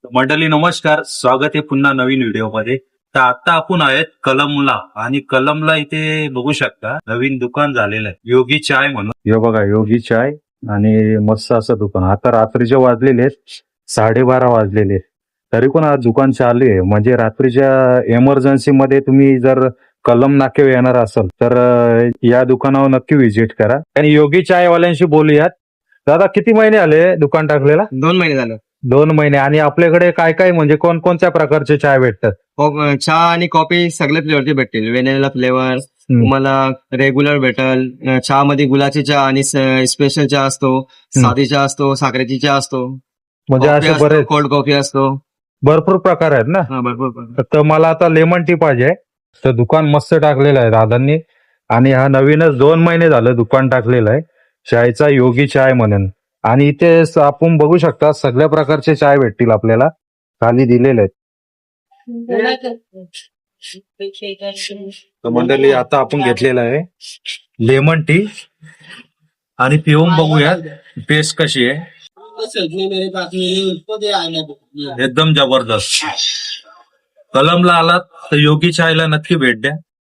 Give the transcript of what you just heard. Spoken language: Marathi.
मंडळी नमस्कार, स्वागत आहे पुन्हा नवीन व्हिडिओमध्ये. तर आता आपण आहेत कलमला आणि कलमला इथे बघू शकता नवीन दुकान झालेलं आहे योगी चाय म्हणून. हे बघा योगी चाय आणि मस्त असं दुकान. आता रात्रीचे वाजलेले आहेत 12:30 वाजलेले आहेत. तरी पण आज दुकान चालू आहे. म्हणजे रात्रीच्या इमर्जन्सी मध्ये तुम्ही जर कलम नाक्यावर येणार असाल तर या दुकानावर नक्की व्हिजिट करा. आणि योगी चायवाल्यांशी बोलूयात. दादा किती महिने आले दुकान टाकलेला? 2 महिने झालं. 2 महिने. आणि आपल्याकडे काय काय म्हणजे कोणकोणत्या प्रकारचे चाय भेटतात? चहा आणि कॉफी सगळ्या फ्लेवरची भेटतील. व्हॅनिला फ्लेवर तुम्हाला रेग्युलर भेटल. चहा मध्ये गुलाची चहा आणि स्पेशल चहा असतो, साधी चहा असतो, साखरेची चहा असतो, म्हणजे असे बरेच कोल्ड कॉफी असतो. भरपूर प्रकार आहेत ना. हा, भरपूर. तर मला आता लेमन टी पाहिजे. तर दुकान मस्त टाकलेलं आहे दादांनी. आणि हा नवीनच 2 महिने झालं दुकान टाकलेलं आहे. चायचा योगी चाय म्हणून. आणि इथे आपण बघू शकता सगळ्या प्रकारचे चाय भेटतील आपल्याला. खाली दिलेले आहेत. तर मंडळी आता आपण घेतलेलं आहे लेमन टी आणि पिऊन बघूया टेस्ट कशी आहे. एकदम जबरदस्त. कलमला आलात तर योगी चायला नक्की भेट द्या.